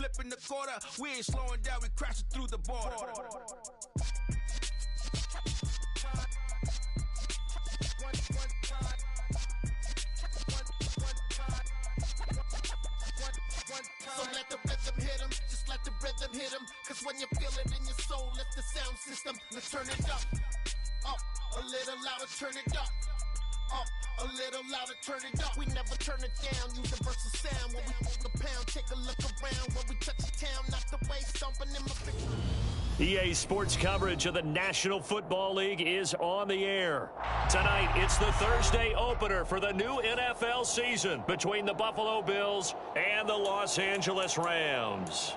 flipping the quarter. We ain't slowing down, we crashing through the border. So let the rhythm hit him, just let the rhythm hit him. Cause when you feel it in your soul, lift the sound system. Let's turn it up, a little louder, turn it up. A little louder, turn it up. We never turn it down, universal sound. When we move the pound, take a look around. When we touch the town, not the way, stomping in my big. EA Sports coverage of the National Football League is on the air. Tonight, it's the Thursday opener for the new NFL season between the Buffalo Bills and the Los Angeles Rams.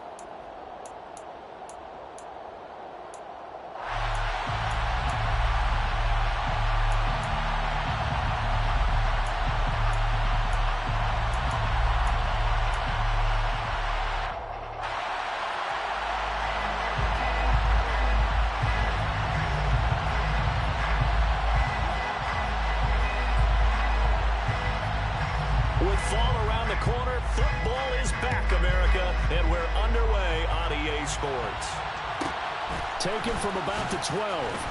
Taken from about the 12.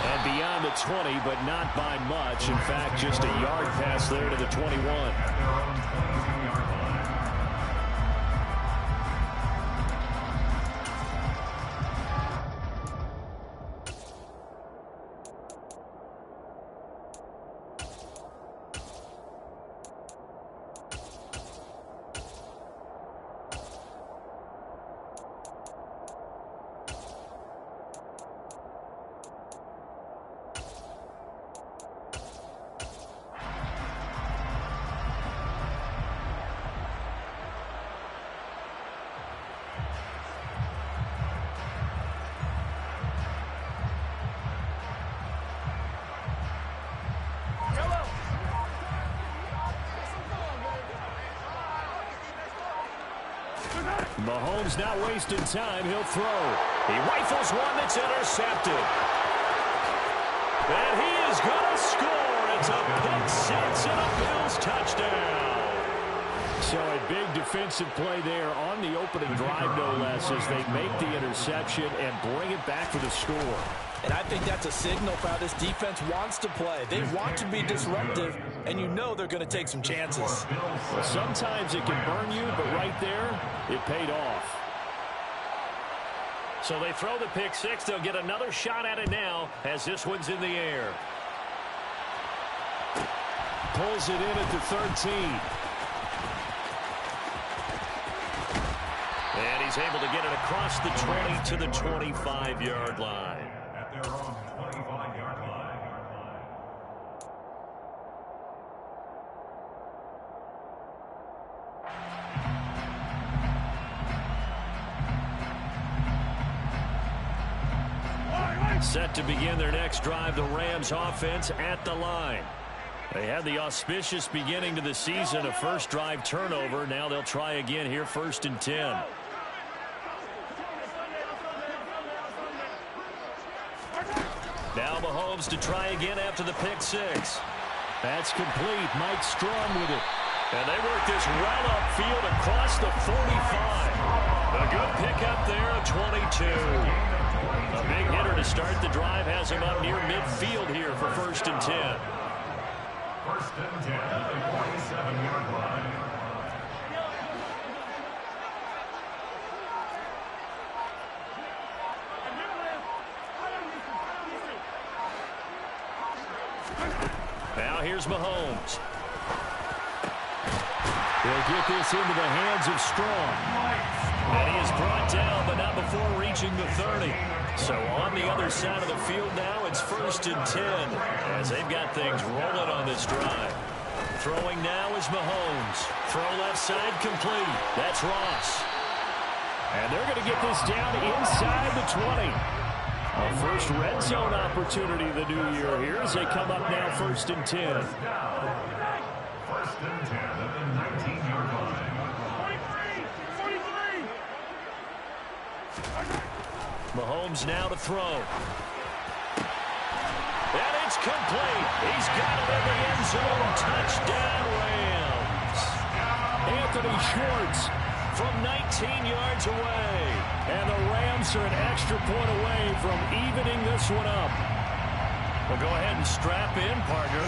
And beyond the 20, but not by much. In fact, just a yard pass there to the 21. Mahomes not wasting time. He'll throw. He rifles one that's intercepted. And he is going to score. It's a pick six and a Bills touchdown. So a big defensive play there on the opening drive, no less, as they make the interception and bring it back for the score. And I think that's a signal for how this defense wants to play. They want to be disruptive, and you know they're going to take some chances. Well, sometimes it can burn you, but right there, it paid off. So they throw the pick six. They'll get another shot at it now as this one's in the air. Pulls it in at the 13. And he's able to get it across the 20 to the 25-yard line. At their own 25-yard line. Set to begin their next drive, the Rams offense at the line. They had the auspicious beginning to the season, a first drive turnover. Now they'll try again here, 1st and 10. Now Mahomes to try again after the pick six. That's complete. Mike Strong with it. And they work this well upfield across the 45. A good pickup there, a 22. A big hitter to start the drive has him up near midfield here for 1st and 10. 1st and 10 at the 47-yard line. Now here's Mahomes. They'll get this into the hands of Strong. And he is brought down, but not before reaching the 30. So on the other side of the field now, it's 1st and 10 as they've got things rolling on this drive. Throwing now is Mahomes. Throw left side complete. That's Ross. And they're going to get this down inside the 20. A first red zone opportunity the new year here as they come up now 1st and 10. 1st and 10 at the 19-yard line. Mahomes now to throw. And it's complete. He's got it in the end zone. Touchdown, Rams. Anthony Schwartz from 19 yards away. And the Rams are an extra point away from evening this one up. Well, go ahead and strap in, partner.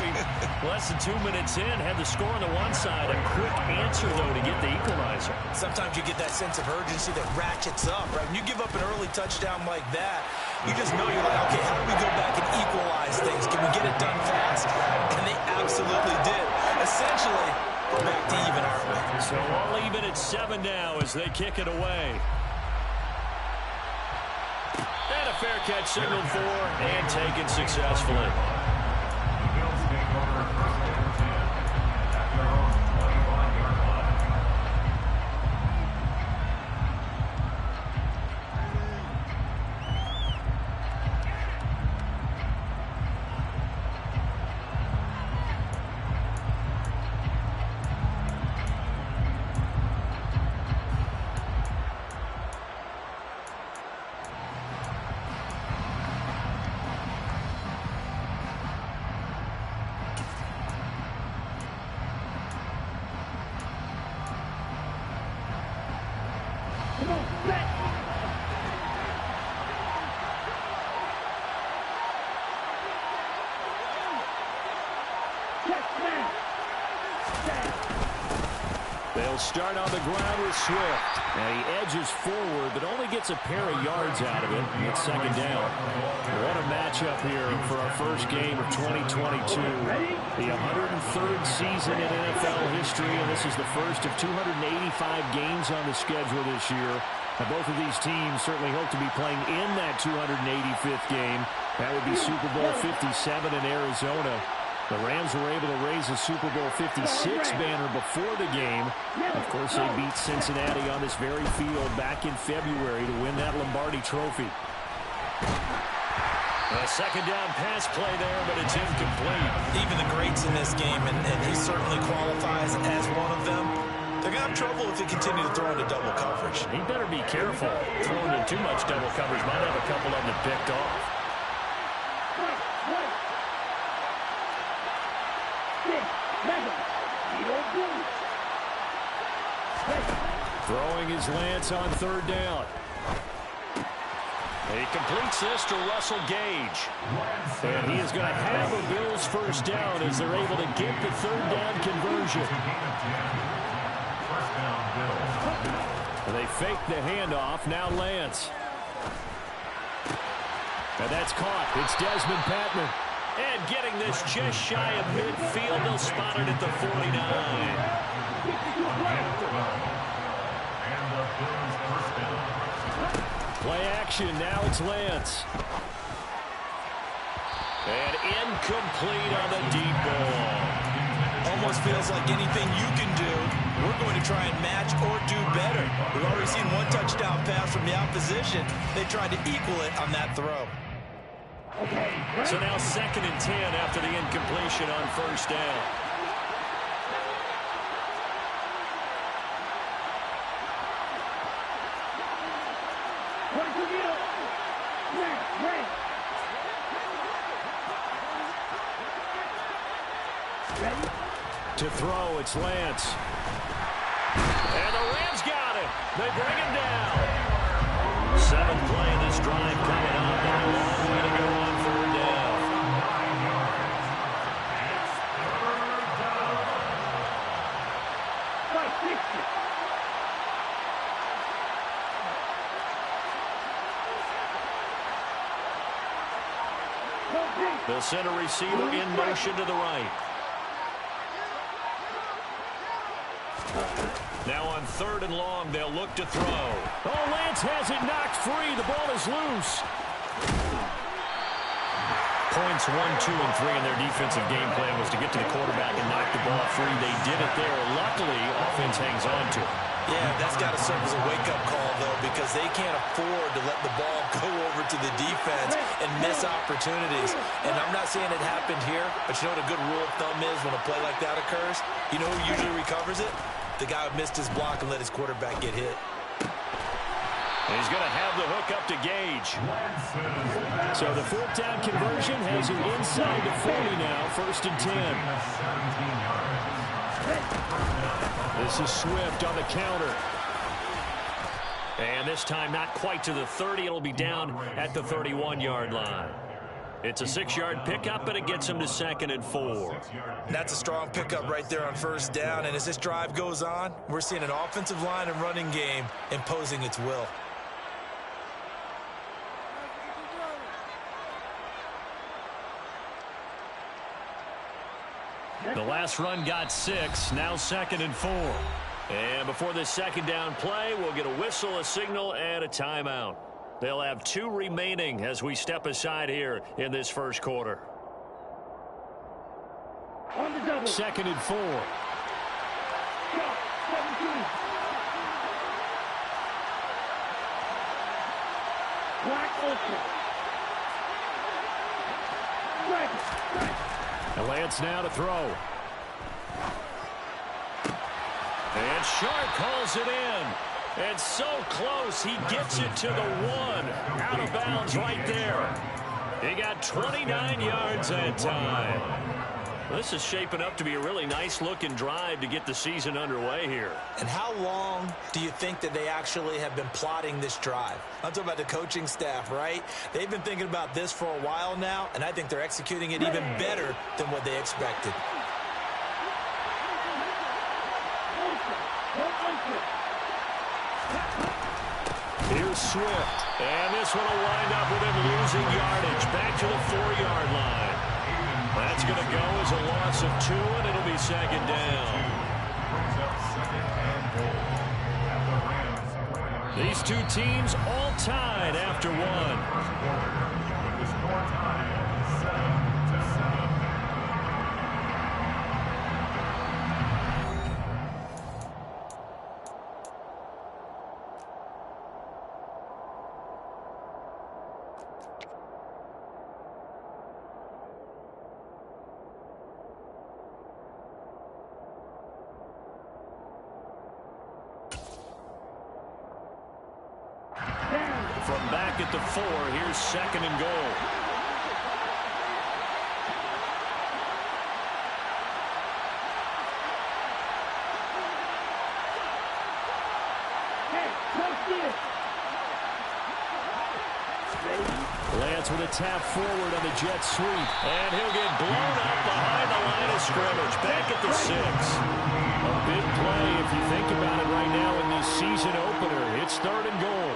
Less than 2 minutes in, had the score on the one side. A quick answer, though, to get the equalizer. Sometimes you get that sense of urgency that ratchets up, right? When you give up an early touchdown like that, you just know you're like, okay, how do we go back and equalize things? Can we get it done fast? And they absolutely did. Essentially, we're back to even, aren't we? So all even at 7 now as they kick it away. And a fair catch signaled for and taken successfully. The Bills take over first and 10 at their own 21-yard line. They'll start on the ground with Swift. And he edges forward, but only gets a pair of yards out of it. It's second down. What a matchup here for our first game of 2022. The 103rd season in NFL history, and this is the first of 285 games on the schedule this year. Now, both of these teams certainly hope to be playing in that 285th game. That would be Super Bowl 57 in Arizona. The Rams were able to raise a Super Bowl 56 banner before the game. Of course, they beat Cincinnati on this very field back in February to win that Lombardi Trophy. A second down pass play there, but it's incomplete. Even the greats in this game, and he certainly qualifies as one of them, they're going to have trouble if they continue to throw into double coverage. He better be careful. Throwing in too much double coverage might have a couple of them picked off. Throwing is Lance on third down. He completes this to Russell Gage. And he is going to have a Bills first down as they're able to get the third down conversion. First down, Bills. And they fake the handoff. Now Lance. And that's caught. It's Desmond Patman. And getting this just shy of midfield. They'll spot it at the 49. Play action. Now it's Lance. And incomplete on the deep ball. Almost feels like anything you can do, we're going to try and match or do better. We've already seen one touchdown pass from the opposition. They tried to equal it on that throw. So now 2nd and 10 after the incompletion on first down. To throw, it's Lance. And the Rams got it. They bring him down. 7th play of this drive coming up. And a long way to go on 3rd down. They'll send a receiver in motion to the right. Now on 3rd and long, they'll look to throw. Oh, Lance has it knocked free. The ball is loose. Points 1, 2, and 3 in their defensive game plan was to get to the quarterback and knock the ball free. They did it there. Luckily, offense hangs on to it. Yeah, that's got to serve as a wake-up call, though, because they can't afford to let the ball go over to the defense and miss opportunities. And I'm not saying it happened here, but you know what a good rule of thumb is when a play like that occurs? You know who usually recovers it? The guy who missed his block and let his quarterback get hit. And he's going to have the hook up to Gage. So the 4th down conversion has him inside the 40 now, 1st and 10. This is Swift on the counter. And this time not quite to the 30. It'll be down at the 31-yard line. It's a 6-yard pickup, and it gets him to 2nd and 4. That's a strong pickup right there on 1st down. And as this drive goes on, we're seeing an offensive line and running game imposing its will. The last run got 6, now 2nd and 4. And before this 2nd down play, we'll get a whistle, a signal, and a timeout. They'll have 2 remaining as we step aside here in this first quarter. 2nd and 4. And Lance now to throw. And Sharp calls it in. And so close, he gets it to the 1. Out of bounds right there. He got 29 yards that time. This is shaping up to be a really nice-looking drive to get the season underway here. And how long do you think that they actually have been plotting this drive? I'm talking about the coaching staff, right? They've been thinking about this for a while now, and I think they're executing it even better than what they expected. Here's Swift. And this one will wind up with him losing yardage. Back to the 4-yard line. That's going to go as a loss of 2, and it'll be 2nd down. These 2 teams all tied after 1. From back at the 4, here's 2nd and goal. Lance with a tap forward on the jet sweep. And he'll get blown up behind the line of scrimmage. Back at the 6. A big play if you think about it right now in this season opener. It's 3rd and goal.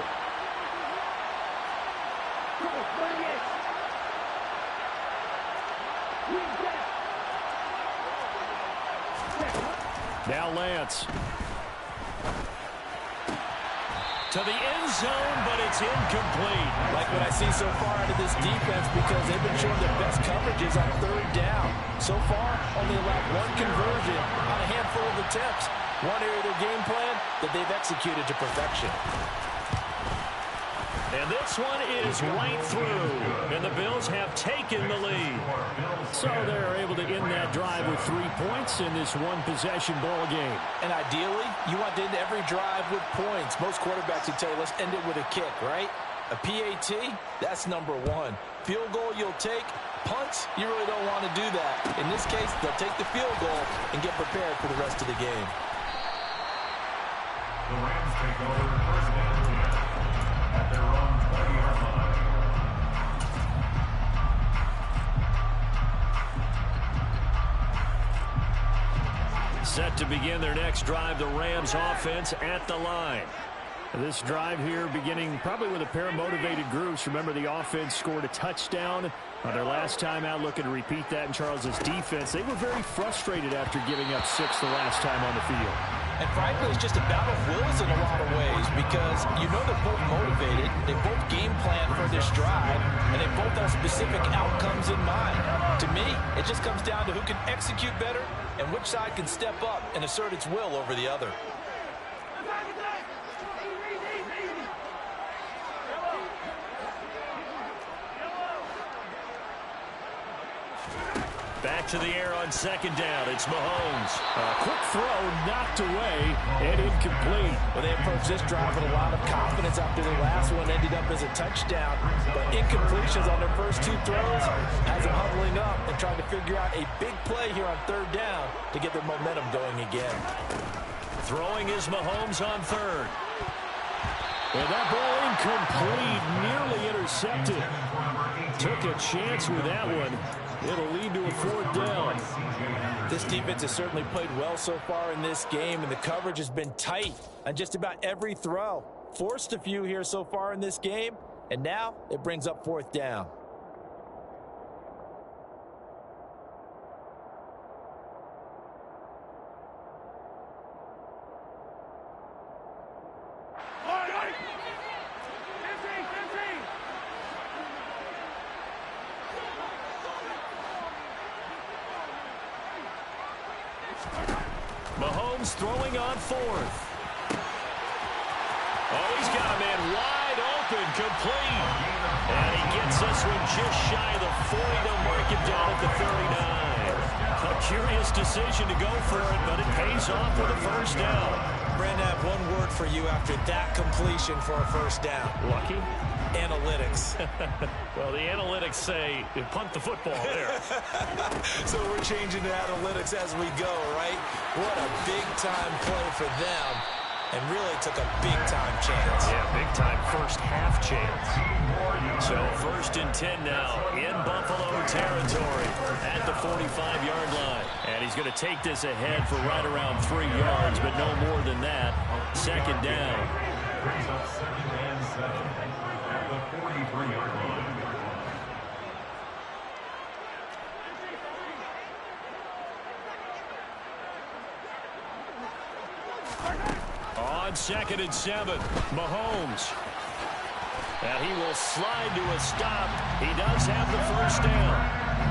Now Lance. To the end zone, but it's incomplete. Like what I see so far out of this defense, because they've been showing their best coverages on 3rd down. So far, only allowed 1 conversion on a handful of attempts. One area of their game plan that they've executed to perfection. And this one is right through. And the Bills have taken the lead. So they're able to end that drive with 3 points in this one-possession ball game. And ideally, you want to end every drive with points. Most quarterbacks would tell you, let's end it with a kick, right? A PAT, that's number 1. Field goal you'll take. Punts, you really don't want to do that. In this case, they'll take the field goal and get prepared for the rest of the game. The Rams take over 1st and 10 at their own 20-yard line. Set to begin their next drive, the Rams offense at the line. This drive here beginning probably with a pair of motivated groups. Remember, the offense scored a touchdown on their last time out, looking to repeat that in Charles's defense. They were very frustrated after giving up 6 the last time on the field. And frankly, it's just a battle of wills in a lot of ways, because you know they're both motivated, they both game plan for this drive, and they both have specific outcomes in mind. To me, it just comes down to who can execute better and which side can step up and assert its will over the other. Back to the air on 2nd down. It's Mahomes. A quick throw knocked away and incomplete. Well, they approached this drive with a lot of confidence after the last one ended up as a touchdown. But incompletions on their first 2 throws has them huddling up and trying to figure out a big play here on 3rd down to get their momentum going again. Throwing is Mahomes on 3rd. And that ball incomplete, nearly intercepted. Took a chance with that one. It'll lead to a 4th down. This defense has certainly played well so far in this game, and the coverage has been tight on just about every throw. Forced a few here so far in this game, and now it brings up 4th down. Mahomes throwing on 4th. Oh, he's got a man wide open, complete. And he gets this one just shy of the 40. They'll mark him down at the 39. A curious decision to go for it, but it pays off with a 1st down. Brandon, I have one word for you after that completion for a 1st down. Lucky? Analytics. Well, the analytics say punt the football there. So we're changing to analytics as we go, right? What a big-time play for them, and really took a big-time chance. Yeah, big-time first-half chance. So 1st and 10 now in Buffalo territory at the 45-yard line. And he's going to take this ahead for right around 3 yards, but no more than that. 2nd down. Brings up 2nd and 7 at the 43-yard line. On 2nd and 7, Mahomes. And he will slide to a stop. He does have the 1st down.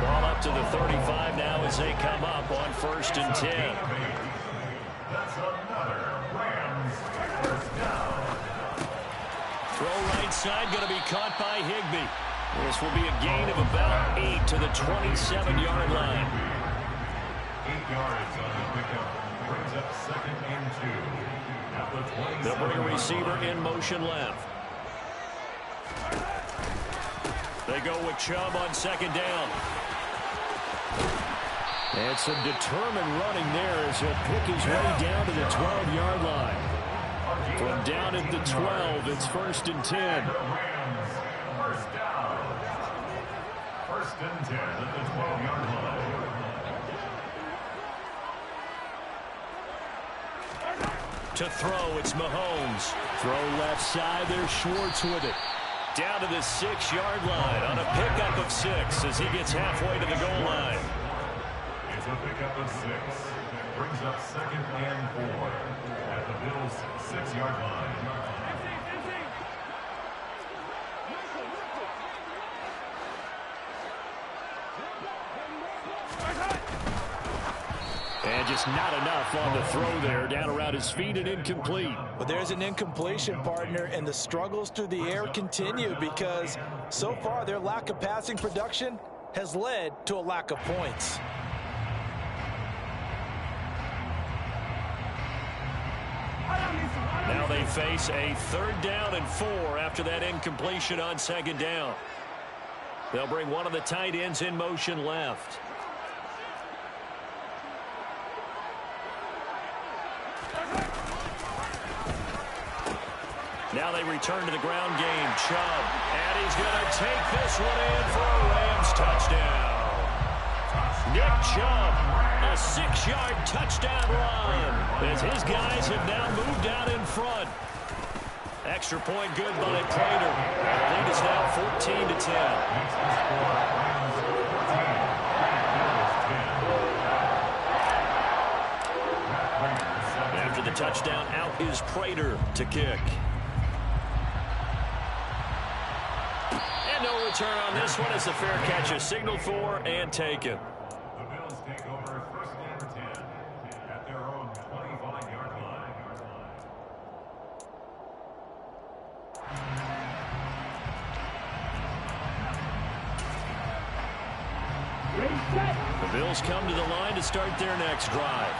Ball up to the 35 now as they come up on 1st and 10. That's another Rams 1st down. Throw right side, going to be caught by Higbee. This will be a gain of about 8 to the 27-yard line. 8 yards on the pickup. Brings up 2nd and 2. They'll bring a receiver in motion left. They go with Chubb on 2nd down. And some determined running there as he'll pick his way down to the 12-yard line. From down at the 12, it's 1st and 10. Rams 1st down. 1st and 10 at the 12-yard line. To throw, it's Mahomes. Throw left side, there's Schwartz with it. Down to the 6-yard line on a pickup of 6 as he gets halfway to the goal line. It's a pickup of 6. Brings up 2nd and 4 at the Bills' 6-yard line. And just not enough on the throw there. Down around his feet and incomplete. But there's an incompletion, partner, and the struggles through the air continue because so far their lack of passing production has led to a lack of points. Now they face a 3rd down and 4 after that incompletion on 2nd down. They'll bring one of the tight ends in motion left. Now they return to the ground game. Chubb, and he's going to take this one in for a Rams touchdown. Nick Chubb, a 6-yard touchdown run as his guys have now moved out in front. Extra point good by Prater. The lead is now 14-10. After the touchdown, out is Prater to kick. And no return on this one as the fair catch is signaled for and taken. The Bills take over 1st and 10 at their own 25-yard line. The Bills come to the line to start their next drive.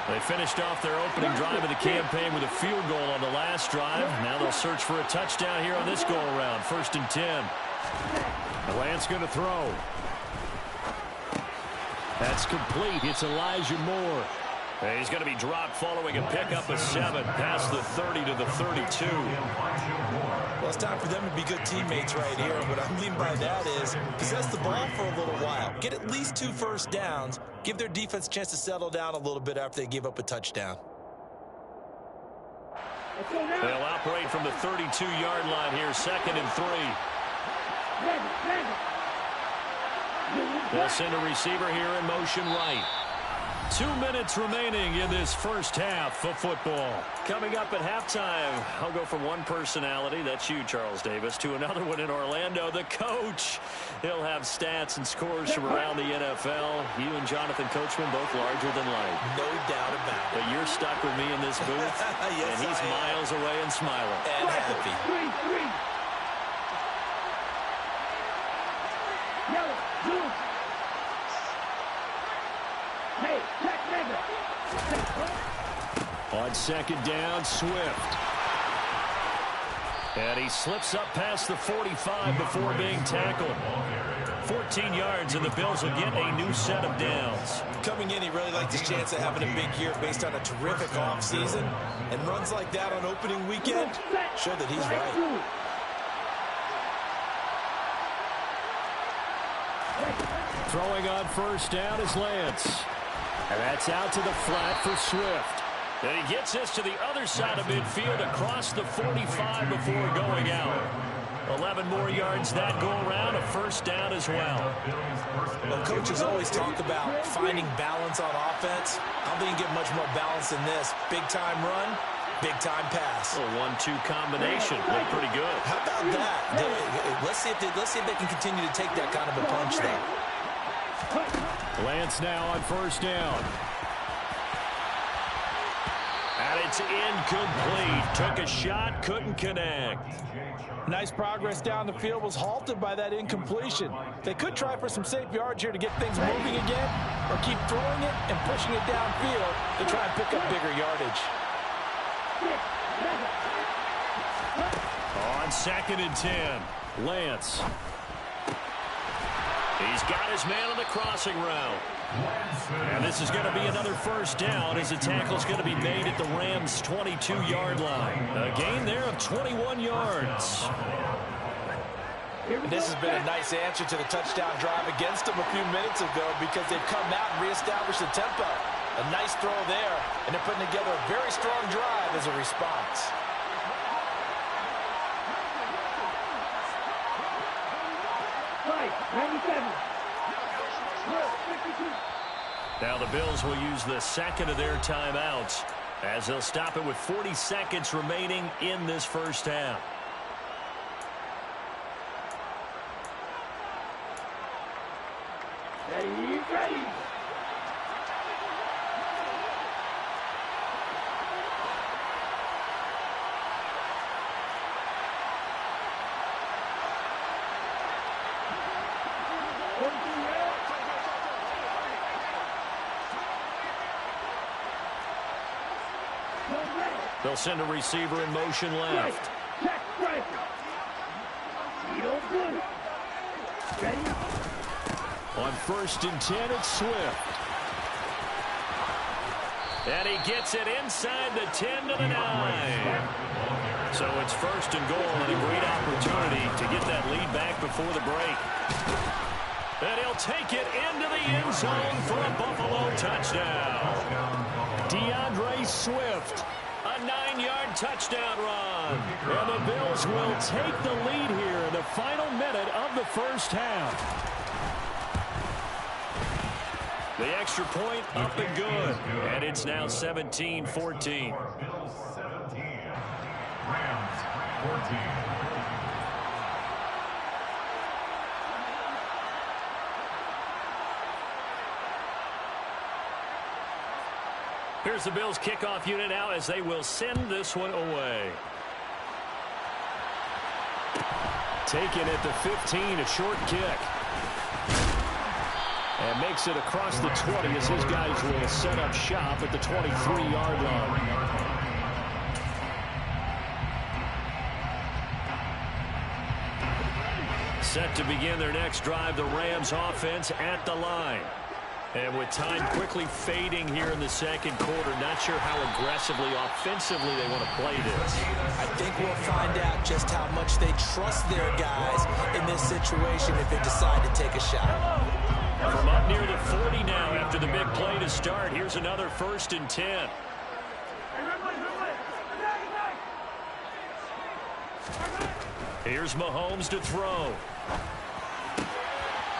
They finished off their opening drive of the campaign with a field goal on the last drive. Now they'll search for a touchdown here on this go-around. 1st and 10. Lance going to throw. That's complete. It's Elijah Moore. And he's going to be dropped following a pickup of 7 past the 30 to to the 32. Well, it's time for them to be good teammates right here. What I mean by that is possess the ball for a little while. Get at least 2 first downs. Give their defense a chance to settle down a little bit after they give up a touchdown. They'll operate from the 32-yard line here, 2nd and 3. They'll send a receiver here in motion right. 2 minutes remaining in this first half of football. Coming up at halftime, I'll go from one personality, that's you, Charles Davis, to another one in Orlando, the coach. He'll have stats and scores from around the NFL. You and Jonathan Coachman both larger than life. No doubt about it. But you're stuck with me in this booth, yes, and he's miles away and smiling. And happy. On 2nd down, Swift. And he slips up past the 45 before being tackled. 14 yards, and the Bills will get a new set of downs. Coming in, he really liked his chance of having a big year based on a terrific offseason. And runs like that on opening weekend show that he's right. Throwing on 1st down is Lance. And that's out to the flat for Swift. And he gets this to the other side of midfield across the 45 before going out. 11 more yards that go around, a 1st down as well. Well, coaches always talk about finding balance on offense. I don't think you get much more balance than this. Big-time run, big-time pass. A 1-2 combination. Looked pretty good. How about that? Let's see if they can continue to take that kind of a punch there. Lance now on 1st down. And it's incomplete. Took a shot, couldn't connect. Nice progress down the field, was halted by that incompletion. They could try for some safe yards here to get things moving again, or keep throwing it and pushing it downfield to try and pick up bigger yardage. On 2nd and 10, Lance. He's got his man on the crossing route. And this is going to be another 1st down as the tackle's going to be made at the Rams' 22-yard line. A gain there of 21 yards. And this has been a nice answer to the touchdown drive against them a few minutes ago because they've come out and reestablished the tempo. A nice throw there, and they're putting together a very strong drive as a response. Now the Bills will use the 2nd of their timeouts as they'll stop it with 40 seconds remaining in this 1st half. Ready. They'll send a receiver in motion left. On 1st and 10, it's Swift. And he gets it inside the 10 to the 9. So it's 1st and goal and a great opportunity to get that lead back before the break. And he'll take it into the end zone for a Buffalo touchdown. DeAndre Swift. A 9-yard touchdown run. And the Bills will take the lead here in the final minute of the 1st half. The extra point up and good. And it's now 17-14. Bills 17, Rams 14. Here's the Bills kickoff unit now as they will send this one away. Taken at the 15, a short kick. And makes it across the 20 as his guys will set up shop at the 23-yard line. Set to begin their next drive, the Rams offense at the line. And with time quickly fading here in the second quarter, not sure how aggressively, offensively they want to play this. I think we'll find out just how much they trust their guys in this situation if they decide to take a shot. From up near the 40 now after the big play to start, here's another 1st and 10. Here's Mahomes to throw.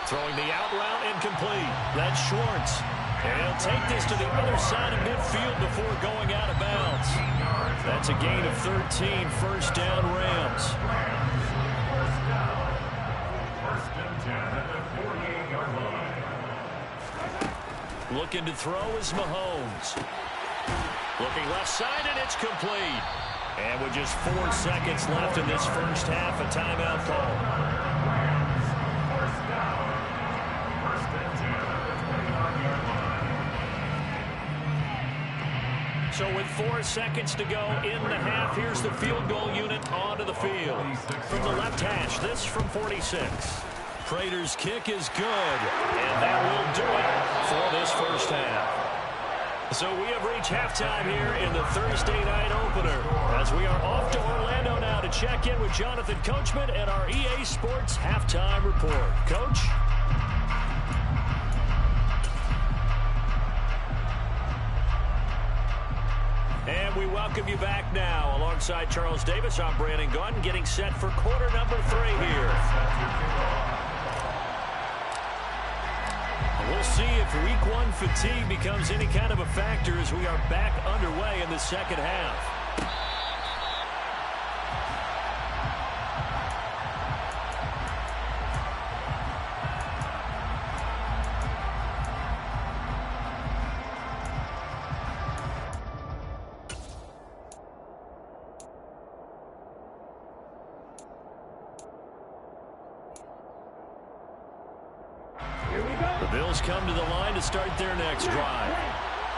Throwing the out route incomplete. That's Schwartz. And he'll take this to the other side of midfield before going out of bounds. That's a gain of 13, 1st down Rams. First and 10 at the 48-yard line. Looking to throw is Mahomes. Looking left side, and it's complete. And with just 4 seconds left in this first half, a timeout call. So with 4 seconds to go in the half, here's the field goal unit onto the field. From the left hash, this from 46. Prater's kick is good, and that will do it for this first half. So we have reached halftime here in the Thursday night opener, as we are off to Orlando now to check in with Jonathan Coachman and our EA Sports halftime report. Coach? And we welcome you back now. Alongside Charles Davis, I'm Brandon Gunn, getting set for quarter number 3 here. We'll see if week 1 fatigue becomes any kind of a factor as we are back underway in the second half. The Bills come to the line to start their next drive.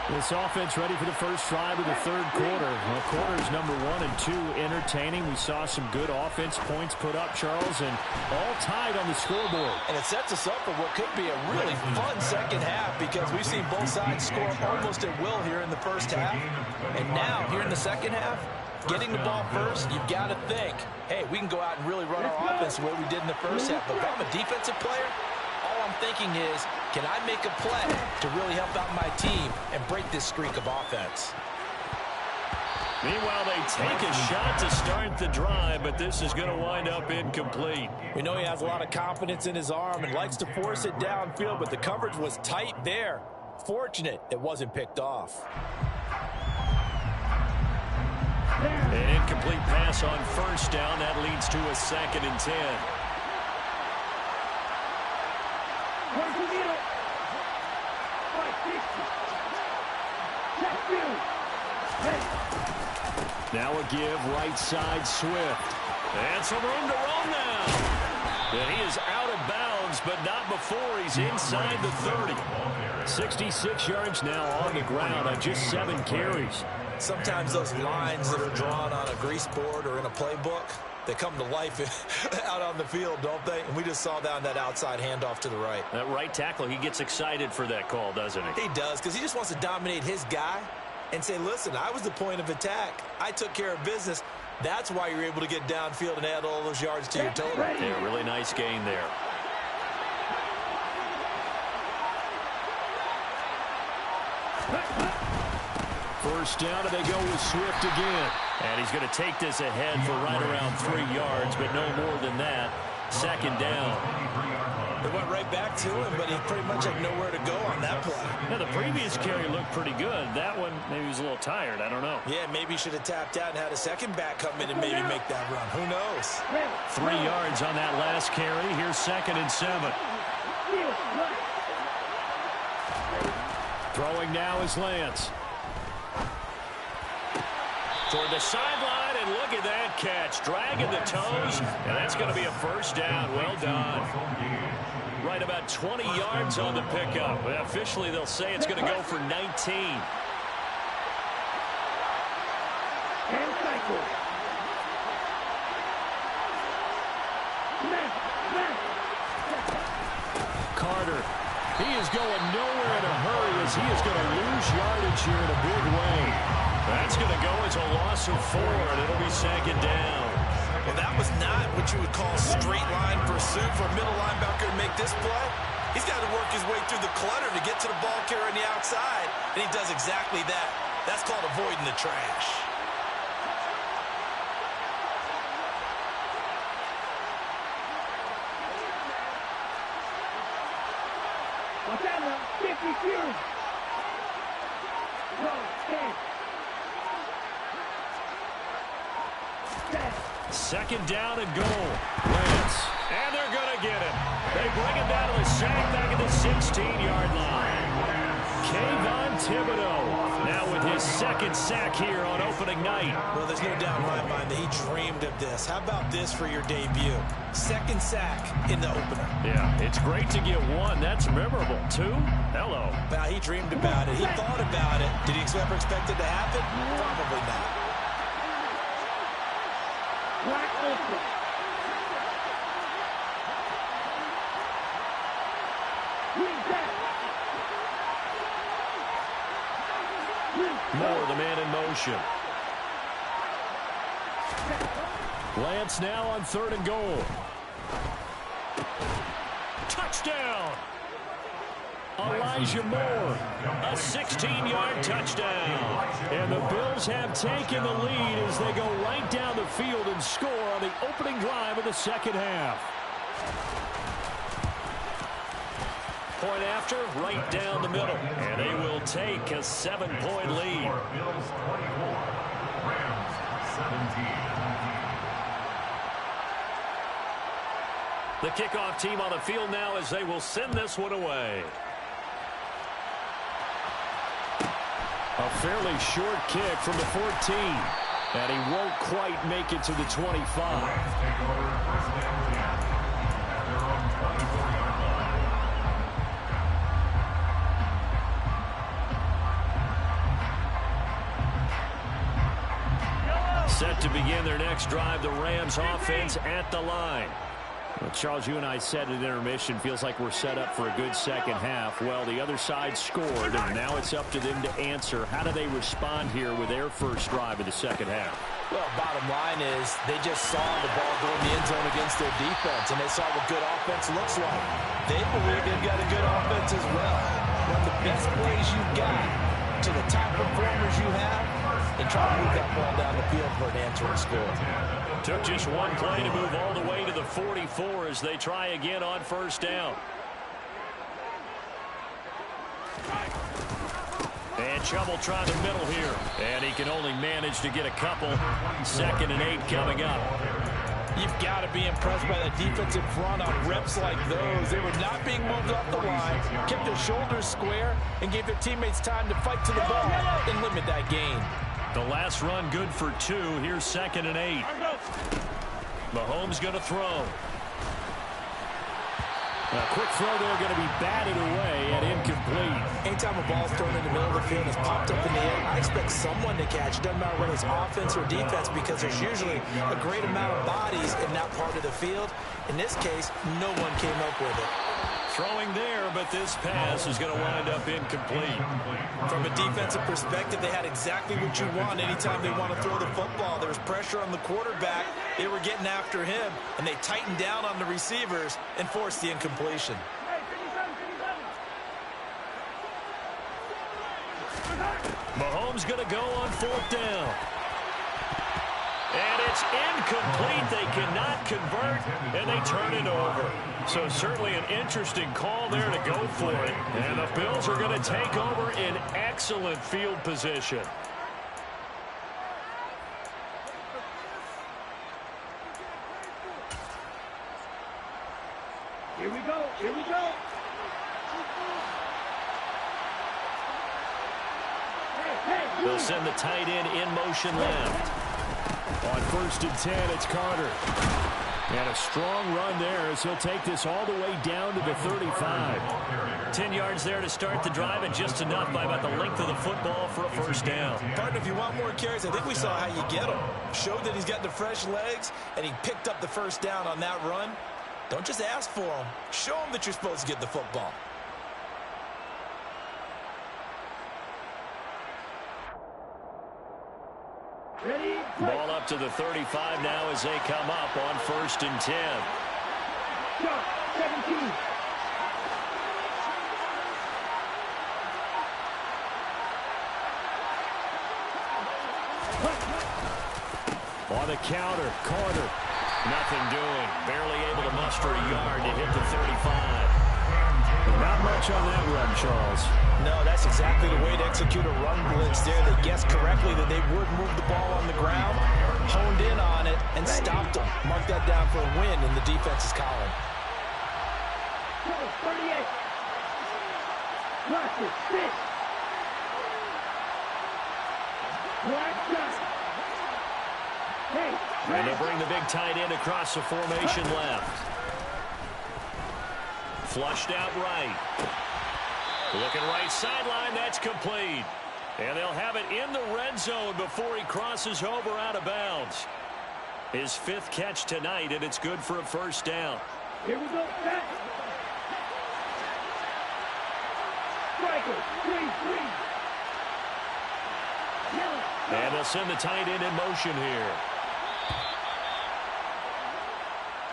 This offense ready for the first drive of the third quarter. Well, quarters number 1 and 2 entertaining. We saw some good offense points put up, Charles, and all tied on the scoreboard. And it sets us up for what could be a really fun second half because we've seen both sides score almost at will here in the first half. And now, here in the second half, getting the ball first, you've got to think, hey, we can go out and really run our offense the way we did in the first half. But if I'm a defensive player, all I'm thinking is, can I make a play to really help out my team and break this streak of offense? Meanwhile, they take a shot to start the drive, but this is going to wind up incomplete. We know he has a lot of confidence in his arm and likes to force it downfield, but the coverage was tight there. Fortunate it wasn't picked off. An incomplete pass on first down. That leads to a 2nd and 10. Now a give, right side, Swift. And some room to run now. And he is out of bounds, but not before he's inside the 30. 66 yards now on the ground on just 7 carries. Sometimes those lines that are drawn on a grease board or in a playbook, they come to life out on the field, don't they? And we just saw down that outside handoff to the right. That right tackle, he gets excited for that call, doesn't he? He does, because he just wants to dominate his guy and say, listen, I was the point of attack. I took care of business. That's why you're able to get downfield and add all those yards to your total. Yeah, really nice gain there. First down, and they go with Swift again. And he's going to take this ahead for right around 3 yards, but no more than that. 2nd down. They went right back to him, but he pretty much had nowhere to go on that play. Now, the previous carry looked pretty good. That one, maybe he was a little tired. I don't know. Yeah, maybe he should have tapped out and had a second back come in and maybe make that run. Who knows? 3 yards on that last carry. Here's 2nd and 7. Throwing now is Lance. Toward the sideline, and look at that catch. Dragging the toes, and that's going to be a first down. Well done. Right about 20 yards on the pickup. Well, officially, they'll say it's going to go for 19. Carter. He is going nowhere in a hurry as he is going to lose yardage here in a big way. That's going to go as a loss of 4, and it'll be second down. Well, that was not what you would call straight line pursuit for a middle linebacker to make this play. He's got to work his way through the clutter to get to the ball carrier on the outside, and he does exactly that. That's called avoiding the trash. What's that now? 50 few. No, 10. Second down and goal. Lance. And they're going to get it. They bring him down to the sack back at the 16-yard line. Kayvon Thibodeaux now with his second sack here on opening night. Well, there's no doubt in my mind that he dreamed of this. How about this for your debut? Second sack in the opener. Yeah, it's great to get 1. That's memorable. 2? Hello. Now, he dreamed about it. He thought about it. Did he ever expect it to happen? Probably not. Black open. Moore, the man in motion. Lance now on 3rd and goal. Touchdown! Elijah Moore, a 16-yard touchdown. And the Bills have taken the lead as they go right down the field and score on the opening drive of the second half. Point after, right down the middle. And they will take a 7-point lead. Bills 24, Rams 17. The kickoff team on the field now as they will send this one away. A fairly short kick from the 14. And he won't quite make it to the 25. Rams take over first down 10 at their own 24-yard line. Set to begin their next drive, the Rams offense at the line. Well, Charles, you and I said at intermission, feels like we're set up for a good second half. Well, the other side scored, and now it's up to them to answer. How do they respond here with their first drive of the second half? Well, bottom line is they just saw the ball go in the end zone against their defense, and they saw what good offense looks like. They believe they've got a good offense as well. Run the best plays you've got to the top performers you have, and try to move that ball down the field for an answering score. Took just one play to move all the way to the 44 as they try again on first down. And Chubb try the middle here. And he can only manage to get a couple. 2nd and 8 coming up. You've got to be impressed by the defensive front on reps like those. They were not being moved off the line, kept their shoulders square, and gave their teammates time to fight to the ball and limit that gain. The last run good for 2. Here's 2nd and 8. Mahomes going to throw. A quick throw there going to be batted away and incomplete. Anytime a ball's thrown in the middle of the field and it's popped up in the air, I expect someone to catch. It doesn't matter whether it's offense or defense because there's usually a great amount of bodies in that part of the field. In this case, no one came up with it. Throwing there, but this pass is going to wind up incomplete. From a defensive perspective, they had exactly what you want anytime they want to throw the football. There was pressure on the quarterback. They were getting after him, and they tightened down on the receivers and forced the incompletion. Mahomes going to go on 4th down. And it's incomplete. They cannot convert, and they turn it over. So certainly an interesting call there to go for it. And the Bills are going to take over in excellent field position. Here we go. Here we go. They'll send the tight end in motion left. On 1st and 10, it's Carter. And a strong run there as he'll take this all the way down to the 35. 10 yards there to start the drive, and just enough by about the length of the football for a first down. Partner, if you want more carries, I think we saw how you get them. Showed that he's got the fresh legs, and he picked up the first down on that run. Don't just ask for them. Show them that you're supposed to get the football. to the 35 now as they come up on 1st and 10. Shot, 17. On the counter, Carter. Nothing doing. Barely able to muster a yard to hit the 35. Not much on that run, Charles. No, that's exactly the way to execute a run blitz there. They guessed correctly that they would move the ball on the ground, honed in on it, and stopped them. Mark that down for a win in the defense's column. 38. Practice, 6. Black shot. Hey, and they'll bring the big tight end across the formation left. Flushed out right. Looking right sideline, that's complete. And they'll have it in the red zone before he crosses over out of bounds. His 5th catch tonight, and it's good for a 1st down. Here we go, set. Striker, 3-3. And they'll send the tight end in motion here.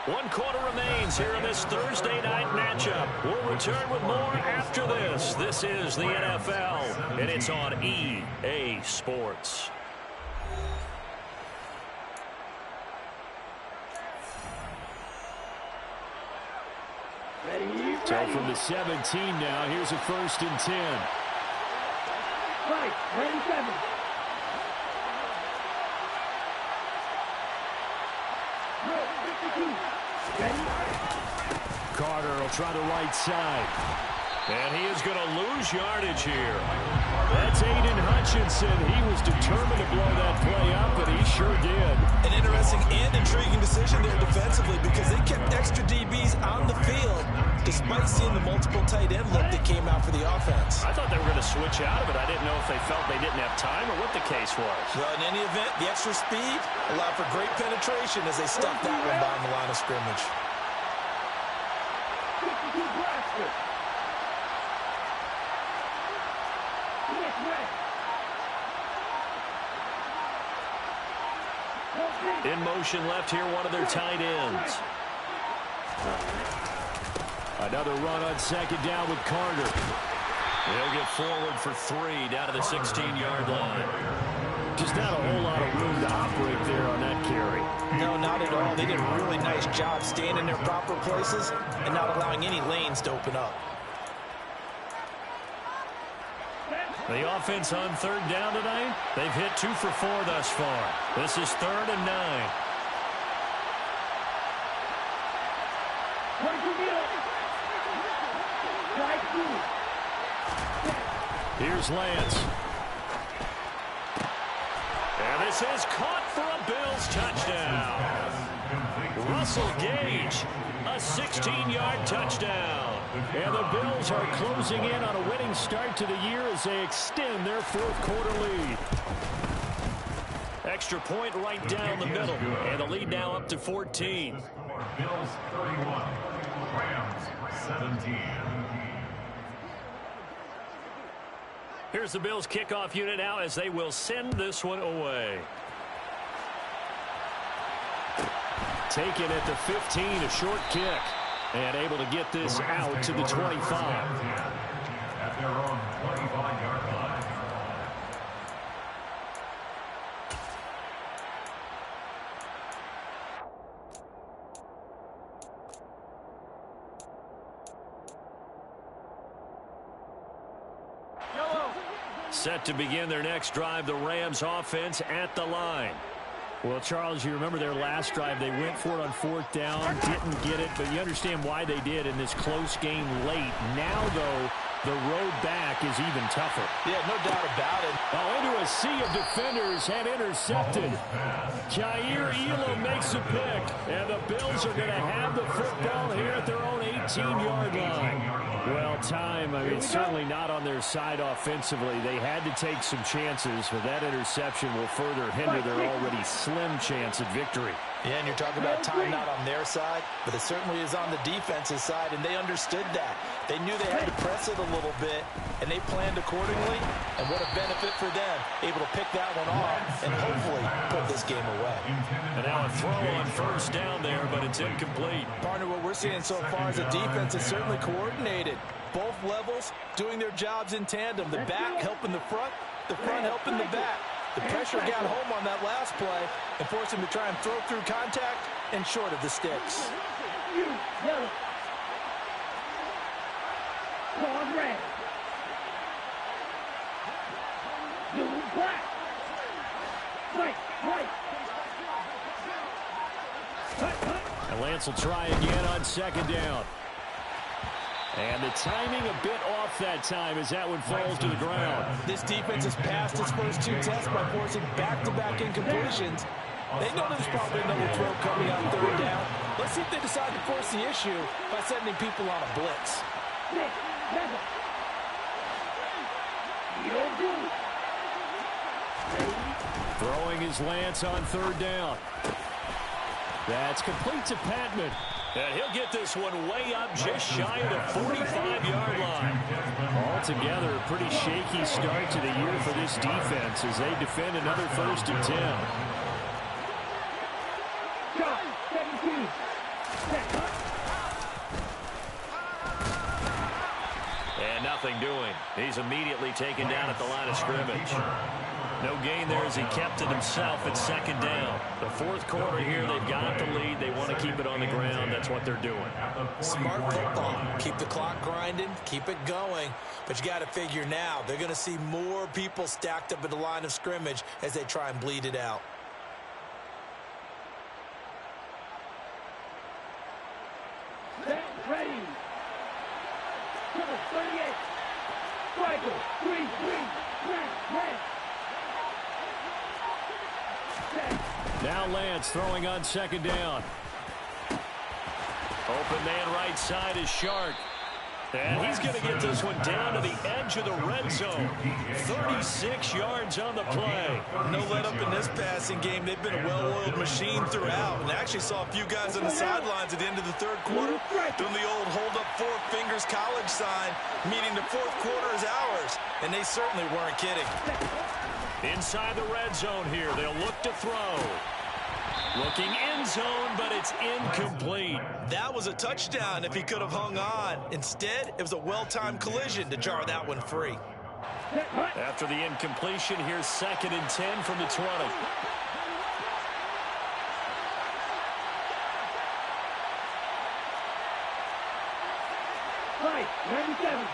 1 quarter remains here in this Thursday night matchup. We'll return with more after this. This is the NFL, and it's on EA Sports. So from the 17 now, here's a 1st and 10. Right, 97. Carter will try the right side. And he is going to lose yardage here. That's Aiden Hutchinson. He was determined to blow that play up, and he sure did. An interesting and intriguing decision there defensively because they kept extra DBs on the field despite seeing the multiple tight end look that came out for the offense. I thought they were going to switch out of it. I didn't know if they felt they didn't have time or what the case was. Well, in any event, the extra speed allowed for great penetration as they stuffed that one behind the line of scrimmage. In motion left here, one of their tight ends. Another run on 2nd down with Carter. They'll get forward for 3 down to the 16-yard line. Just not a whole lot of room to operate there on that carry. No, not at all. They did a really nice job staying in their proper places and not allowing any lanes to open up. The offense on 3rd down tonight, they've hit 2 for 4 thus far. This is 3rd and 9. Here's Lance. And this is caught for a Bills touchdown. Russell Gage, a 16-yard touchdown. And the Bills are closing in on a winning start to the year as they extend their 4th quarter lead. Extra point right down the middle. And the lead now up to 14. Bills 31, Rams 17. Here's the Bills kickoff unit now as they will send this one away. Taken at the 15, a short kick. And able to get this out to the 25. At their own 25-yard line. Set to begin their next drive, the Rams offense at the line. Well, Charles, you remember their last drive. They went for it on 4th down, didn't get it, but you understand why they did in this close game late. Now, though, the road back is even tougher. Yeah, no doubt about it. Oh, into a sea of defenders and intercepted. Jair Elam makes a pick, and the Bills are going to have the football here at their own 18-yard line. Well, time, I mean, certainly not on their side offensively. They had to take some chances, but that interception will further hinder their already slim chance at victory. Yeah, and you're talking about time not on their side, but it certainly is on the defensive side, and they understood that. They knew they had to press it a little bit, and they planned accordingly, and what a benefit for them, able to pick that one off and hopefully put this game away. And now a throw on first down there, but it's incomplete. Partner, what we're seeing so far is the defense is certainly coordinated. Both levels doing their jobs in tandem. The back helping the front helping the back. The pressure got home on that last play and forced him to try and throw through contact and short of the sticks. Red. Blue, black. White. And Lance will try again on second down. And the timing a bit off that time as that one falls to the ground. This defense has passed its first two tests by forcing back-to-back incompletions. They know there's probably another throw coming on third down. Let's see if they decide to force the issue by sending people on a blitz. Throwing his Lance on third down. That's complete to Patman. And he'll get this one way up just shy of the 45-yard line. Altogether, a pretty shaky start to the year for this defense as they defend another 1st and 10. And nothing doing. He's immediately taken down at the line of scrimmage. No gain there as he kept it himself at second down. The fourth quarter here, they've got the lead. They want to keep it on the ground. That's what they're doing. Smart football. Keep the clock grinding. Keep it going. But you got to figure now, they're going to see more people stacked up at the line of scrimmage as they try and bleed it out. Ready. Number 38. Striker. 3-3. Red. Now Lance throwing on second down. Open man right side is Shark. And he's going to get this one down to the edge of the red zone. 36 yards on the play. No let up in this passing game. They've been a well-oiled machine throughout. And I actually saw a few guys on the sidelines at the end of the third quarter doing the old hold up 4 fingers college sign, meaning the fourth quarter is ours. And they certainly weren't kidding. Inside the red zone here. They'll look to throw. Looking end zone, but it's incomplete. That was a touchdown if he could have hung on. Instead, it was a well-timed collision to jar that one free. After the incompletion, here's 2nd and 10 from the 20. Right, 97.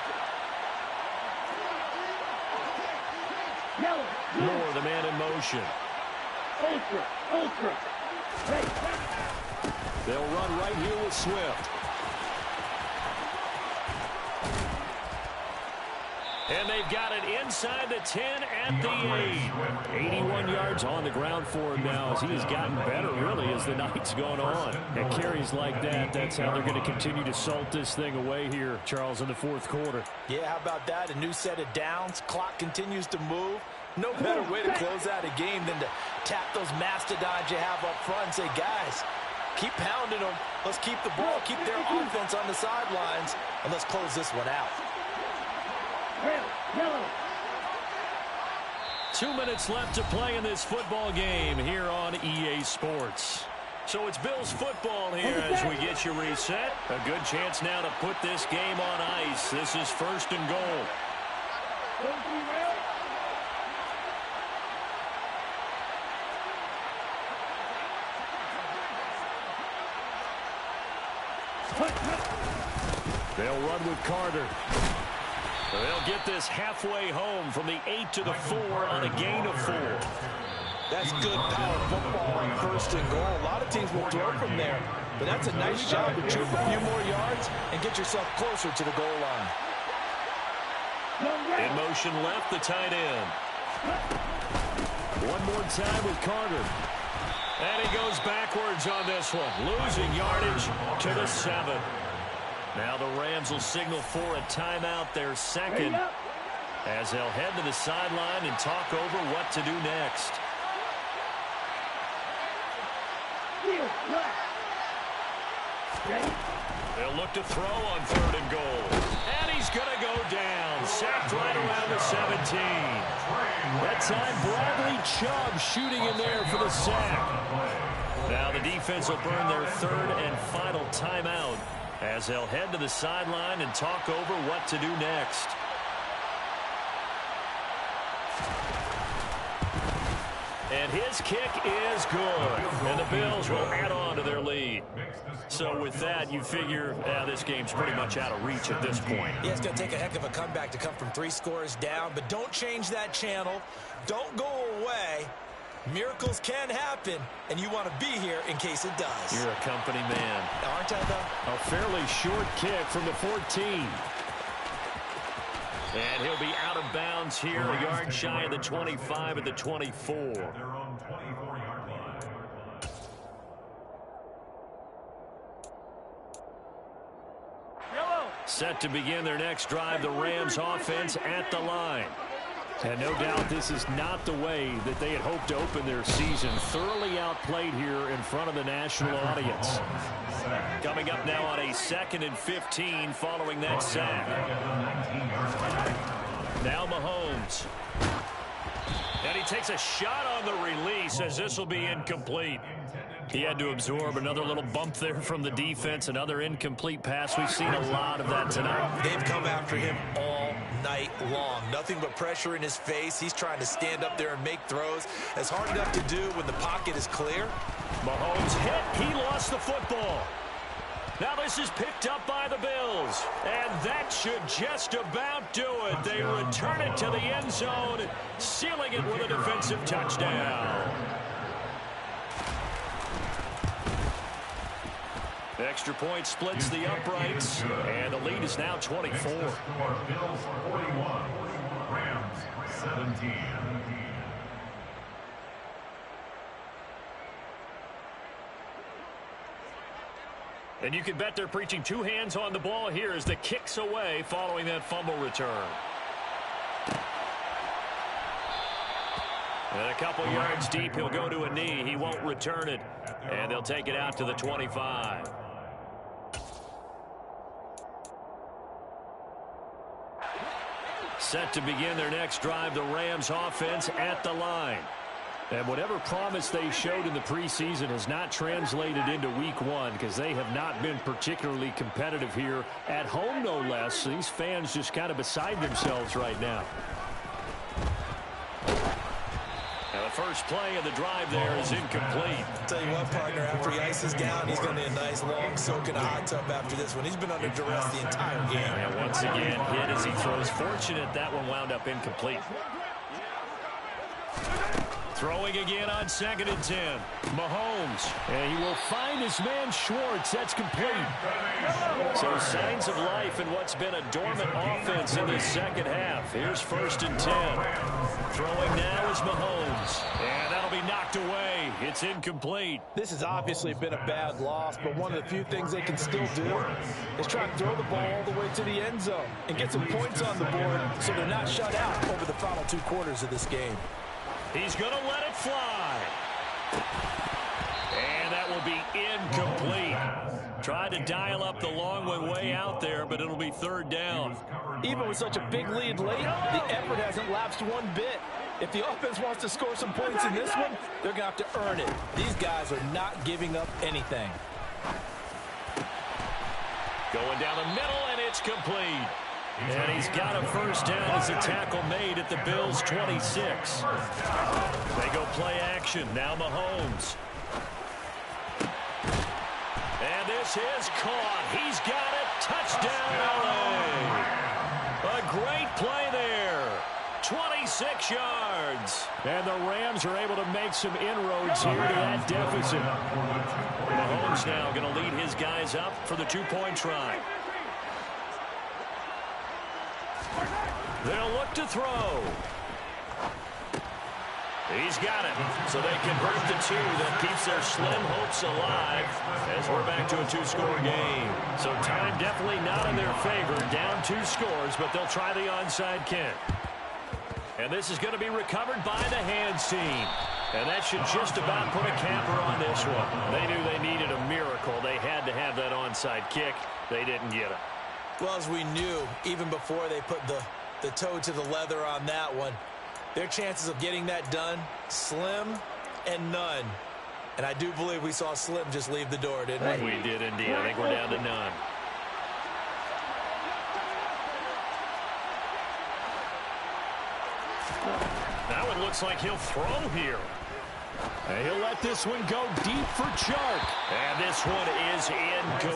Yellow. Moore, the man in motion. Ultra. Hey. They'll run right here with Swift. And they've got it inside the 10 at the 8. 81 yards on the ground for him now as he has gotten better, really, as the night's gone on. And carries like that, that's how they're going to continue to salt this thing away here, Charles, in the fourth quarter. Yeah, how about that? A new set of downs. Clock continues to move. No better way to close out a game than to tap those mastodons you have up front and say, guys, keep pounding them. Let's keep the ball, keep their offense on the sidelines, and let's close this one out. Yellow. 2 minutes left to play in this football game here on EA Sports. So it's Bills football here as we get you reset. A good chance now to put this game on ice. This is 1st and goal. They'll run with Carter. They'll get this halfway home from the 8 to the 4 on a gain of 4. That's good power football on 1st and goal. A lot of teams will throw from there, but that's a nice job to troop a few more yards and get yourself closer to the goal line. In motion left, the tight end. One more time with Carter. And he goes backwards on this one, losing yardage to the 7. Now the Rams will signal for a timeout, their 2nd, as they'll head to the sideline and talk over what to do next. Steal. Black. Ready? They'll look to throw on 3rd and goal. And he's going to go down. Sacked right around the 17. That time, Bradley Chubb shooting in there for the sack. Now the defense will burn their 3rd and final timeout as they'll head to the sideline and talk over what to do next. And his kick is good. And the Bills will add on to their lead. So with that, you figure this game's pretty much out of reach at this point. Yeah, it's going to take a heck of a comeback to come from 3 scores down. But don't change that channel. Don't go away. Miracles can happen, and you want to be here in case it does. You're a company man. Aren't I, though? A fairly short kick from the 14. And he'll be out of bounds here, a yard shy of the 25 at the 24. Their own 24-yard line. Set to begin their next drive, the Rams offense at the line. And no doubt this is not the way that they had hoped to open their season. Thoroughly outplayed here in front of the national audience. Coming up now on a 2nd and 15 following that sack. Now Mahomes. And he takes a shot on the release as this will be incomplete. He had to absorb another little bump there from the defense, another incomplete pass. We've seen a lot of that tonight. They've come after him all night long. Nothing but pressure in his face. He's trying to stand up there and make throws. It's hard enough to do when the pocket is clear. Mahomes hit. He lost the football. Now this is picked up by the Bills. And that should just about do it. They return it to the end zone, sealing it with a defensive touchdown. Extra point splits the uprights, and the lead is now 24. Bills 41, Rams 17. And you can bet they're preaching 2 hands on the ball here as the kick's away following that fumble return. And a couple yards deep, he'll go to a knee. He won't return it, and they'll take it out to the 25. Set to begin their next drive, the Rams offense at the line. And whatever promise they showed in the preseason has not translated into week 1 because they have not been particularly competitive here at home, no less. These fans just kind of beside themselves right now. Now the first play of the drive there is incomplete. I'll tell you what, partner, after he ices down, he's going to need a nice long soak in a hot tub after this one. He's been under duress the entire game. And once again, hit as he throws. Fortunate that one wound up incomplete. Throwing again on 2nd and 10. Mahomes. And he will find his man Schwartz. That's complete. So signs of life in what's been a dormant offense in the second half. Here's 1st and 10. Throwing now is Mahomes. And that'll be knocked away. It's incomplete. This has obviously been a bad loss, but one of the few things they can still do is try to throw the ball all the way to the end zone and get some points on the board so they're not shut out over the final 2 quarters of this game. He's going to let it fly. And that will be incomplete. Tried to dial up the long way out there, but it'll be 3rd down. Even with such a big lead late, the effort hasn't lapsed one bit. If the offense wants to score some points in this one, they're going to have to earn it. These guys are not giving up anything. Going down the middle, and it's complete. And he's got a 1st down as a tackle made at the Bills' 26. They go play action. Now Mahomes. And this is caught. He's got it. Touchdown, LA. A great play there. 26 yards. And the Rams are able to make some inroads here to that deficit. Mahomes now going to lead his guys up for the 2-point try. They'll look to throw. He's got it. So they convert the 2. That keeps their slim hopes alive as we're back to a 2-score game. So time definitely not in their favor. Down 2 scores, but they'll try the onside kick. And this is going to be recovered by the hands team. And that should just about put a capper on this one. They knew they needed a miracle. They had to have that onside kick. They didn't get it. Well, as we knew, even before they put the toe to the leather on that one, their chances of getting that done, slim and none. And I do believe we saw Slim just leave the door, didn't we? We did indeed. I think we're down to none. Now it looks like he'll throw here. And he'll let this one go deep for Chark. And this one is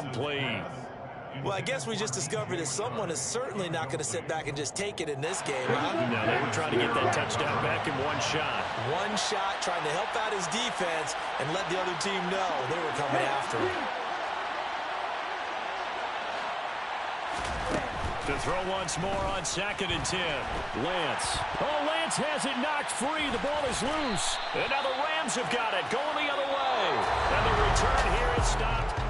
incomplete. Well, I guess we just discovered that someone is certainly not going to sit back and just take it in this game, huh? No, they were trying to get that touchdown back in one shot. One shot, trying to help out his defense and let the other team know they were coming after him. To throw once more on 2nd and 10. Lance. Oh, Lance has it knocked free. The ball is loose. And now the Rams have got it, going the other way. And the return here is stopped